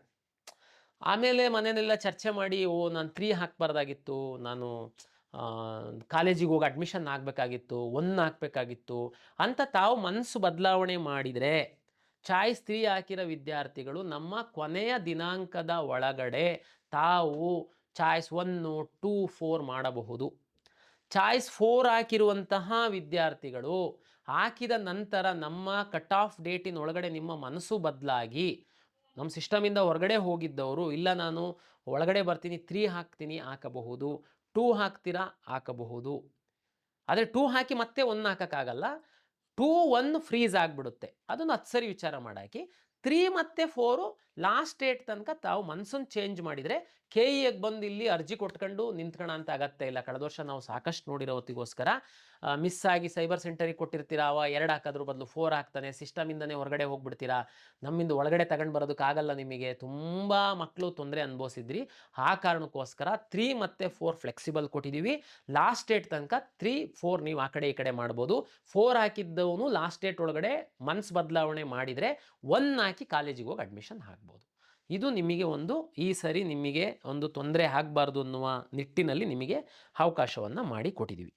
ಆಮೇಲೆ ಮನೆಯಲ್ಲೆಲ್ಲ ಚರ್ಚೆ ಮಾಡಿ, ನಾನು 3 ಹಾಕಬಾರ್ದಾಗಿತ್ತು, ನಾನು ಕಾಲೇಜಿಗೆ ಹೋಗಿ ಅಡ್ಮಿಷನ್ ಆಗಬೇಕಾಗಿತ್ತು, 1 ಹಾಕಬೇಕಾಗಿತ್ತು ಅಂತ ತಾವು ಮನಸ್ಸು ಬದಲಾವಣೆ ಮಾಡಿದರೆ, ಚಾಯ್ಸ್ 3 ಹಾಕಿರೋ ವಿದ್ಯಾರ್ಥಿಗಳು ನಮ್ಮ ಕೊನೆಯ ದಿನಾಂಕದ ಒಳಗಡೆ ತಾವು ಚಾಯ್ಸ್ 1, 2, 4 ಮಾಡಬಹುದು. ಚಾಯ್ಸ್ 4 ಹಾಕಿರುವಂತಹ ವಿದ್ಯಾರ್ಥಿಗಳು ಹಾಕಿದ ನಂತರ ನಮ್ಮ ಕಟ್ ಆಫ್ ಡೇಟಿನ ಒಳಗಡೆ ನಿಮ್ಮ ಮನಸ್ಸು ಬದಲಾಗಿ ನಮ್ಮ ಸಿಸ್ಟಮಿಂದ ಹೊರಗಡೆ ಹೋಗಿದ್ದವರು, ಇಲ್ಲ ನಾನು ಒಳಗಡೆ ಬರ್ತೀನಿ 3 ಹಾಕ್ತೀನಿ ಹಾಕಬಹುದು, 2 ಹಾಕ್ತೀರಾ ಹಾಕಬಹುದು. ಆದರೆ 2 ಹಾಕಿ ಮತ್ತೆ 1 ಹಾಕೋಕ್ಕಾಗಲ್ಲ. 2, 1 ಫ್ರೀಸ್ ಆಗಿಬಿಡುತ್ತೆ. ಅದನ್ನು 10 ಸರಿ ವಿಚಾರ ಮಾಡಾಕಿ. 3 ಮತ್ತು 4 ಲಾಸ್ಟ್ ಡೇಟ್ ತನಕ ತಾವು ಮನಸ್ಸನ್ನು ಚೇಂಜ್ ಮಾಡಿದರೆ ಕೆ ಇಗೆ ಬಂದು ಇಲ್ಲಿ ಅರ್ಜಿ ಕೊಟ್ಕೊಂಡು ನಿಂತ್ಕೊಳ್ಳೋ ಅಂತ ಅಗತ್ಯ ಇಲ್ಲ. ಕಳೆದ ವರ್ಷ ನಾವು ಸಾಕಷ್ಟು ನೋಡಿರೋ ಹೊತ್ತಿಗೋಸ್ಕರ ಮಿಸ್ ಆಗಿ ಸೈಬರ್ ಸೆಂಟರಿಗೆ ಕೊಟ್ಟಿರ್ತೀರಾ, ಅವ 2 ಹಾಕೋದ್ರ ಬದಲು 4 ಹಾಕ್ತಾನೆ, ಸಿಸ್ಟಮಿಂದನೇ ಹೊರಗಡೆ ಹೋಗ್ಬಿಡ್ತೀರಾ, ನಮ್ಮಿಂದ ಒಳಗಡೆ ತಗೊಂಡು ಬರೋದಕ್ಕಾಗಲ್ಲ, ನಿಮಗೆ ತುಂಬ ಮಕ್ಕಳು ತೊಂದರೆ ಅನುಭವಿಸಿದ್ರಿ. ಆ ಕಾರಣಕ್ಕೋಸ್ಕರ 3 ಮತ್ತು 4 ಫ್ಲೆಕ್ಸಿಬಲ್ ಕೊಟ್ಟಿದ್ದೀವಿ. ಲಾಸ್ಟ್ ಡೇಟ್ ತನಕ 3, 4 ನೀವು ಆ ಕಡೆ ಈ ಕಡೆ ಮಾಡ್ಬೋದು. 4 ಹಾಕಿದ್ದವನು ಲಾಸ್ಟ್ ಡೇಟ್ ಒಳಗಡೆ ಮನಸ್ಸು ಬದಲಾವಣೆ ಮಾಡಿದರೆ 1 ಹಾಕಿ ಕಾಲೇಜಿಗೆ ಹೋಗಿ ಅಡ್ಮಿಷನ್ ಆಗ್ಬೋದು. ಇದು ನಿಮಗೆ ಈ ಸರಿ ನಿಮಗೆ ಒಂದು ತೊಂದರೆ ಆಗಬಾರ್ದು ಅನ್ನುವ ನಿಟ್ಟಿನಲ್ಲಿ ನಿಮಗೆ ಅವಕಾಶವನ್ನು ಮಾಡಿ ಕೊಟ್ಟಿದ್ದೀವಿ.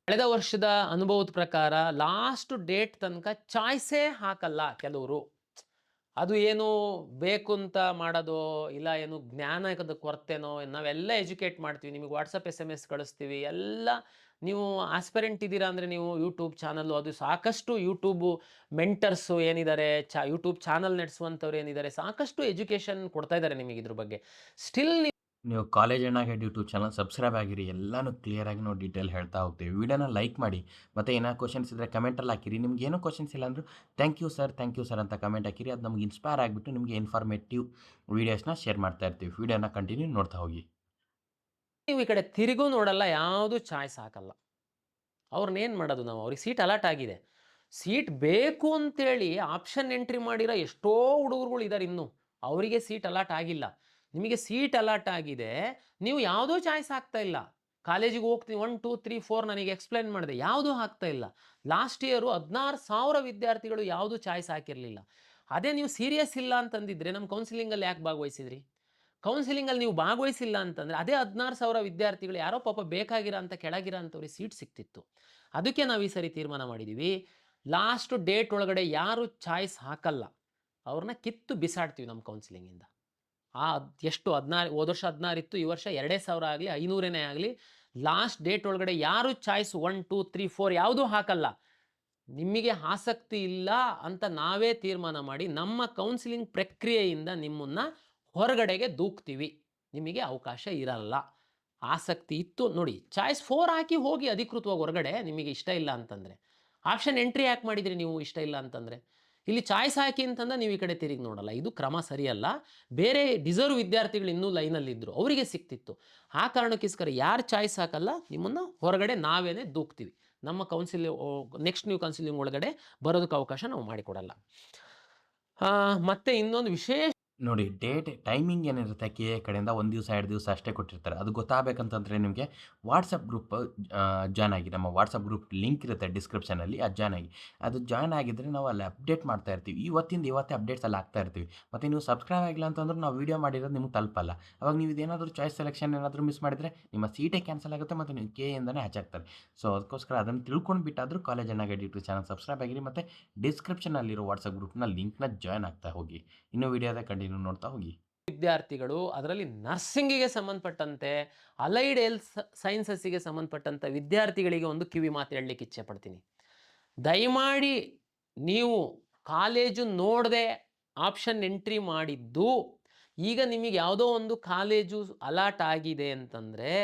ಕಳೆದ ವರ್ಷದ ಅನುಭವದ ಪ್ರಕಾರ ಲಾಸ್ಟ್ ಡೇಟ್ ತನಕ ಚಾಯ್ಸೇ ಹಾಕಲ್ಲ ಕೆಲವರು. ಅದು ಏನು ಬೇಕು ಅಂತ ಮಾಡೋದೋ, ಇಲ್ಲ ಏನು ಜ್ಞಾನದ ಕೊರತೆನೋ, ನಾವೆಲ್ಲ ಎಜುಕೇಟ್ ಮಾಡ್ತೀವಿ, ನಿಮಗೆ ವಾಟ್ಸಪ್ SMS ಕಳಿಸ್ತೀವಿ ಎಲ್ಲ. ನೀವು ಆಸ್ಪೆರೆಂಟ್ ಇದ್ದೀರಾ ಅಂದರೆ ನೀವು ಯೂಟ್ಯೂಬ್ ಚಾನಲ್ಲು, ಅದು ಸಾಕಷ್ಟು ಯೂಟ್ಯೂಬು ಮೆಂಟರ್ಸು ಏನಿದ್ದಾರೆ, ಯೂಟ್ಯೂಬ್ ಚಾನಲ್ ನಡೆಸುವಂಥವ್ರು ಏನಿದ್ದಾರೆ, ಸಾಕಷ್ಟು ಎಜುಕೇಷನ್ ಕೊಡ್ತಾ ಇದ್ದಾರೆ ನಿಮಗೆ ಇದ್ರ ಬಗ್ಗೆ. ಸ್ಟಿಲ್ ನೀವು ಕಾಲೇಜ್ ಅಣ್ಣ ಗೈಡ್ ಯೂಟ್ಯೂಬ್ ಚಾನಲ್ ಸಬ್ಸ್ಕ್ರೈಬ್ ಆಗಿರಿ. ಎಲ್ಲನೂ ಕ್ಲಿಯರಾಗಿ ನಾವು ಡೀಟೇಲ್ ಹೇಳ್ತಾ ಹೋಗ್ತೀವಿ. ವಿಡಿಯೋನ ಲೈಕ್ ಮಾಡಿ, ಮತ್ತು ಏನಾದ್ರು ಕ್ವಶನ್ಸ್ ಇದ್ದರೆ ಕಮೆಂಟಲ್ಲಿ ಹಾಕಿರಿ. ನಿಮ್ಗೆ ಏನೂ ಕ್ವಶನ್ಸ್ ಇಲ್ಲ ಅಂದರೂ ಥ್ಯಾಂಕ್ ಯು ಸರ್ ಅಂತ ಕಮೆಂಟ್ ಹಾಕಿರಿ. ಅದು ನಮ್ಗೆ ಇನ್ಸ್ಪೈರ್ ಆಗಿಬಿಟ್ಟು ನಿಮಗೆ ಇನ್ಫಾರ್ಮೇಟಿವ್ ವೀಡಿಯೋಸ್ನ ಶೇರ್ ಮಾಡ್ತಾ ಇರ್ತೀವಿ. ವಿಡಿಯೋನ ಕಂಟಿನ್ಯೂ ನೋಡ್ತಾ ಹೋಗಿ. ನೀವು ಈ ಕಡೆ ತಿರುಗೂ ನೋಡಲ್ಲ, ಯಾವುದು ಚಾಯ್ಸ್ ಹಾಕಲ್ಲ. ಅವ್ರನ್ನೇನು ಮಾಡೋದು ನಾವು? ಅವ್ರಿಗೆ ಸೀಟ್ ಅಲಾಟ್ ಆಗಿದೆ. ಸೀಟ್ ಬೇಕು ಅಂತೇಳಿ ಆಪ್ಷನ್ ಎಂಟ್ರಿ ಮಾಡಿರೋ ಎಷ್ಟೋ ಹುಡುಗರುಗಳು ಇದ್ದಾರೆ ಇನ್ನೂ, ಅವರಿಗೆ ಸೀಟ್ ಅಲಾಟ್ ಆಗಿಲ್ಲ. ನಿಮಗೆ ಸೀಟ್ ಅಲಾಟ್ ಆಗಿದೆ, ನೀವು ಯಾವುದೋ ಚಾಯ್ಸ್ ಆಗ್ತಾ ಇಲ್ಲ. ಕಾಲೇಜಿಗೆ ಹೋಗ್ತೀನಿ 1 2 3 4 ನನಗೆ ಎಕ್ಸ್ಪ್ಲೈನ್ ಮಾಡಿದೆ, ಯಾವುದೂ ಆಗ್ತಾ ಇಲ್ಲ. ಲಾಸ್ಟ್ ಇಯರು 16,000 ವಿದ್ಯಾರ್ಥಿಗಳು ಯಾವುದೂ ಚಾಯ್ಸ್ ಹಾಕಿರಲಿಲ್ಲ. ಅದೇ ನೀವು ಸೀರಿಯಸ್ ಇಲ್ಲ ಅಂತಂದಿದ್ರೆ ನಮ್ಮ ಕೌನ್ಸಿಲಿಂಗಲ್ಲಿ ಯಾಕೆ ಭಾಗವಹಿಸಿದ್ರಿ? ಕೌನ್ಸಿಲಿಂಗಲ್ಲಿ ನೀವು ಭಾಗವಹಿಸಿಲ್ಲ ಅಂತಂದರೆ ಅದೇ 16,000 ವಿದ್ಯಾರ್ಥಿಗಳು ಯಾರೋ ಪಾಪ ಬೇಕಾಗಿರೋ ಅಂತ ಕೆಳಗಿರೋ ಅಂಥವ್ರಿಗೆ ಸೀಟ್ ಸಿಕ್ತಿತ್ತು. ಅದಕ್ಕೆ ನಾವು ಈ ಸರಿ ತೀರ್ಮಾನ ಮಾಡಿದ್ದೀವಿ, ಲಾಸ್ಟ್ ಡೇಟ್ ಒಳಗಡೆ ಯಾರು ಚಾಯ್ಸ್ ಹಾಕಲ್ಲ ಅವ್ರನ್ನ ಕಿತ್ತು ಬಿಸಾಡ್ತೀವಿ ನಮ್ಮ ಕೌನ್ಸಿಲಿಂಗಿಂದ. ಎಷ್ಟು 16, ಹೋದ ವರ್ಷ 16 ಇತ್ತು, ಈ ವರ್ಷ 2,000 ಆಗಲಿ 500 ಆಗಲಿ, ಲಾಸ್ಟ್ ಡೇಟ್ ಒಳಗಡೆ ಯಾರು ಚಾಯ್ಸ್ 1 2 3 4 ಯಾವುದೂ ಹಾಕಲ್ಲ. ನಿಮಗೆ ಆಸಕ್ತಿ ಇಲ್ಲ ಅಂತ ನಾವೇ ತೀರ್ಮಾನ ಮಾಡಿ ನಮ್ಮ ಕೌನ್ಸಿಲಿಂಗ್ ಪ್ರಕ್ರಿಯೆಯಿಂದ ನಿಮ್ಮನ್ನು ಹೊರಗಡೆಗೆ ದೂಕ್ತೀವಿ. ನಿಮಗೆ ಅವಕಾಶ ಇರಲ್ಲ. ಆಸಕ್ತಿ ಇತ್ತು ನೋಡಿ, ಚಾಯ್ಸ್ 4 ಹಾಕಿ ಹೋಗಿ ಅಧಿಕೃತವಾಗಿ ಹೊರಗಡೆ, ನಿಮಗೆ ಇಷ್ಟ ಇಲ್ಲ ಅಂತಂದರೆ. ಆಪ್ಷನ್ ಎಂಟ್ರಿ ಯಾಕೆ ಮಾಡಿದ್ರಿ ನೀವು ಇಷ್ಟ ಇಲ್ಲ ಅಂತಂದರೆ? ಇಲ್ಲಿ ಚಾಯ್ಸ್ ಹಾಕಿ ಅಂತಂದ್ರೆ ನೀವು ಈ ಕಡೆ ತಿರುಗಿ ನೋಡಲ್ಲ, ಇದು ಕ್ರಮ ಸರಿಯಲ್ಲ. ಬೇರೆ ಡಿಸರ್ವ್ ವಿದ್ಯಾರ್ಥಿಗಳು ಇನ್ನೂ ಲೈನಲ್ಲಿದ್ದರು, ಅವರಿಗೆ ಸಿಕ್ತಿತ್ತು. ಆ ಕಾರಣಕ್ಕೋಸ್ಕರ ಯಾರು ಚಾಯ್ಸ್ ಹಾಕಲ್ಲ ನಿಮ್ಮನ್ನು ಹೊರಗಡೆ ನಾವೇನೇ ದೂಕ್ತೀವಿ. ನಮ್ಮ ನೆಕ್ಸ್ಟ್ ನ್ಯೂ ಕೌನ್ಸಿಲಿಂಗ್ ಒಳಗಡೆ ಬರೋದಕ್ಕೆ ಅವಕಾಶ ನಾವು ಮಾಡಿಕೊಡಲ್ಲ. ಮತ್ತು ಇನ್ನೊಂದು ವಿಶೇಷ ನೋಡಿ, ಟೈಮಿಂಗ್ ಏನಿರುತ್ತೆ ಕೆ ಎ ಕಡೆಯಿಂದ 1 ದಿವಸ 2 ದಿವಸ ಅಷ್ಟೇ ಕೊಟ್ಟಿರ್ತಾರೆ. ಅದು ಗೊತ್ತಾಗಬೇಕಂತಂದರೆ ನಿಮಗೆ ವಾಟ್ಸಪ್ ಗ್ರೂಪ್ ಜಾಯ್ನ್ ಆಗಿ. ನಮ್ಮ ವಾಟ್ಸಪ್ ಗ್ರೂಪ್ ಲಿಂಕ್ ಇರುತ್ತೆ ಡಿಸ್ಕ್ರಿಪ್ಷನಲ್ಲಿ, ಅದು ಜಾಯ್ನ್ ಆಗಿ. ಅದು ಜಾಯ್ನ್ ಆಗಿದ್ದರೆ ನಾವು ಅಲ್ಲಿ ಅಪ್ಡೇಟ್ ಮಾಡ್ತಾ ಇರ್ತೀವಿ. ಇವತ್ತೇ ಅಪ್ಡೇಟ್ಸ್ ಅಲ್ಲಿ ಆಗ್ತಾ ಇರ್ತೀವಿ. ಮತ್ತು ನೀವು ಸಬ್ಸ್ಕ್ರೈಬ್ ಆಗಿಲ್ಲ ಅಂತಂದ್ರೆ ನಾವು ವೀಡಿಯೋ ಮಾಡಿರೋದು ನಿಮ್ಗೆ ತಲುಪಲ್ಲ. ಅವಾಗ ನೀವು ಇದೇನಾದರೂ ಚಾಯ್ಸ್ ಸೆಲೆಕ್ಷನ್ ಏನಾದರೂ ಮಿಸ್ ಮಾಡಿದರೆ ನಿಮ್ಮ ಸೀಟೇ ಕ್ಯಾನ್ಸಲ್ ಆಗುತ್ತೆ ಮತ್ತು ನೀವು ಕೆ ಇಂದನೇ ಹಚ್ಚಾಕ್ತಾರೆ. ಸೊ ಅದಕ್ಕೋಸ್ಕರ ಅದನ್ನು ತಿಳ್ಕೊಂಡು ಬಿಟ್ಟಾದರೂ ಕಾಲೇಜ್ ಎನ್ನಾಗೈಡ್ ಯೂಟ್ಯೂಬ್ ಚಾನಲ್ ಸಬ್ಸ್ಕ್ರೈಬ್ ಆಗಿರಿ ಮತ್ತು ಡಿಸ್ಕ್ರಿಪ್ಷನಲ್ಲಿರೋ ವಾಟ್ಸಪ್ ಗ್ರೂಪ್ನ ಲಿಂಕ್ನ ಜಾಯ್ನ್ ಆಗ್ತಾ ಹೋಗಿ. ಇನ್ನೂ ವೀಡಿಯೋದ ಕಂಟಿನ್ಯೂ ನೋಡ್ತಾ ಹೋಗಿ. ವಿದ್ಯಾರ್ಥಿಗಳು, ಅದರಲ್ಲಿ ನರ್ಸಿಂಗಿಗೆ ಸಂಬಂಧಪಟ್ಟಂತೆ, ಅಲೈಡ್ ಹೆಲ್ತ್ ಸೈನ್ಸಸ್ಸಿಗೆ ಸಂಬಂಧಪಟ್ಟಂಥ ವಿದ್ಯಾರ್ಥಿಗಳಿಗೆ ಒಂದು ಕಿವಿ ಮಾತು ಹೇಳಲಿಕ್ಕೆ ಇಚ್ಛೆ ಪಡ್ತೀನಿ. ದಯಮಾಡಿ ನೀವು ಕಾಲೇಜು ನೋಡದೆ ಆಪ್ಷನ್ ಎಂಟ್ರಿ ಮಾಡಿದ್ದು, ಈಗ ನಿಮಗೆ ಯಾವುದೋ ಒಂದು ಕಾಲೇಜು ಅಲಾಟ್ ಆಗಿದೆ ಅಂತಂದರೆ,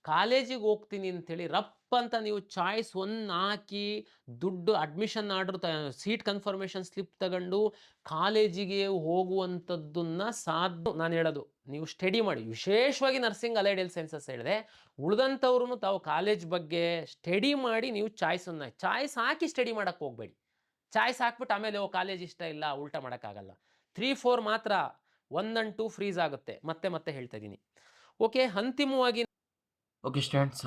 ಕಾಲೇಜಿಗೆ ಹೋಗ್ತೀನಿ ಅಂಥೇಳಿ ರಪ್ ಅಂತ ನೀವು ಚಾಯ್ಸ್ 1 ಹಾಕಿ ದುಡ್ಡು admission order seat confirmation slip ತಗೊಂಡು ಕಾಲೇಜಿಗೆ ಹೋಗುವಂಥದ್ದನ್ನು ನಾನು ಹೇಳೋದು, ನೀವು ಸ್ಟಡಿ ಮಾಡಿ. ವಿಶೇಷವಾಗಿ ನರ್ಸಿಂಗ್ ಅಲೈಡ್ ಹೆಲ್ತ್ ಸೈನ್ಸಸ್ ಹೇಳಿದೆ, ಉಳಿದಂಥವ್ರು ತಾವು ಕಾಲೇಜ್ ಬಗ್ಗೆ ಸ್ಟಡಿ ಮಾಡಿ ನೀವು ಚಾಯ್ಸ್ ಹಾಕಿ ಸ್ಟಡಿ ಮಾಡೋಕ್ಕೆ ಹೋಗಬೇಡಿ. ಚಾಯ್ಸ್ ಹಾಕ್ಬಿಟ್ಟು ಆಮೇಲೆ ಕಾಲೇಜ್ ಇಷ್ಟ ಇಲ್ಲ ಉಲ್ಟಾ ಮಾಡೋಕ್ಕಾಗಲ್ಲ. 3 4 ಮಾತ್ರ, 1 and 2 ಫ್ರೀಸ್ ಆಗುತ್ತೆ. ಮತ್ತೆ ಹೇಳ್ತಾ ಇದ್ದೀನಿ. ಓಕೆ, ಅಂತಿಮವಾಗಿ ಓಕೆ ಸ್ಟೂಡೆಂಟ್ಸ್,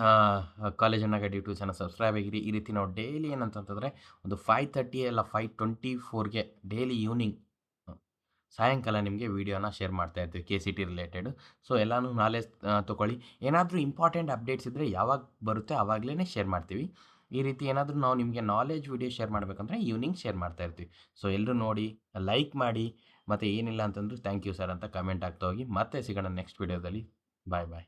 ಕಾಲೇಜನ್ನು ಗೈಡ್ ಯೂಟ್ಯೂಬ್ ಚಾನಲ್ ಸಬ್ಸ್ಕ್ರೈಬ್ ಆಗಿರಿ. ಈ ರೀತಿ ನಾವು ಡೈಲಿ ಏನಂತಂತಂದರೆ ಒಂದು 5:30 ಇಲ್ಲ 5:24ಗೆ ಡೈಲಿ ಈವ್ನಿಂಗ್ ಸಾಯಂಕಾಲ ನಿಮಗೆ ವೀಡಿಯೋನ ಶೇರ್ ಮಾಡ್ತಾ ಇರ್ತೀವಿ KCT ರಿಲೇಟೆಡು. ಸೊ ಎಲ್ಲನೂ ನಾಲೆಜ್ ತೊಗೊಳ್ಳಿ. ಏನಾದರೂ ಇಂಪಾರ್ಟೆಂಟ್ ಅಪ್ಡೇಟ್ಸ್ ಇದ್ದರೆ ಯಾವಾಗ ಬರುತ್ತೆ ಆವಾಗಲೇ ಶೇರ್ ಮಾಡ್ತೀವಿ. ಈ ರೀತಿ ಏನಾದರೂ ನಾವು ನಿಮಗೆ ನಾಲೆಜ್ ವೀಡಿಯೋ ಶೇರ್ ಮಾಡಬೇಕಂದ್ರೆ ಈವ್ನಿಂಗ್ ಶೇರ್ ಮಾಡ್ತಾ ಇರ್ತೀವಿ. ಸೊ ಎಲ್ಲರೂ ನೋಡಿ, ಲೈಕ್ ಮಾಡಿ, ಮತ್ತು ಏನಿಲ್ಲ ಅಂತಂದರೂ ಥ್ಯಾಂಕ್ ಯು ಸರ್ ಅಂತ ಕಮೆಂಟ್ ಆಗ್ತಾ ಹೋಗಿ. ಮತ್ತೆ ಸಿಗೋಣ ನೆಕ್ಸ್ಟ್ ವೀಡಿಯೋದಲ್ಲಿ. ಬಾಯ್.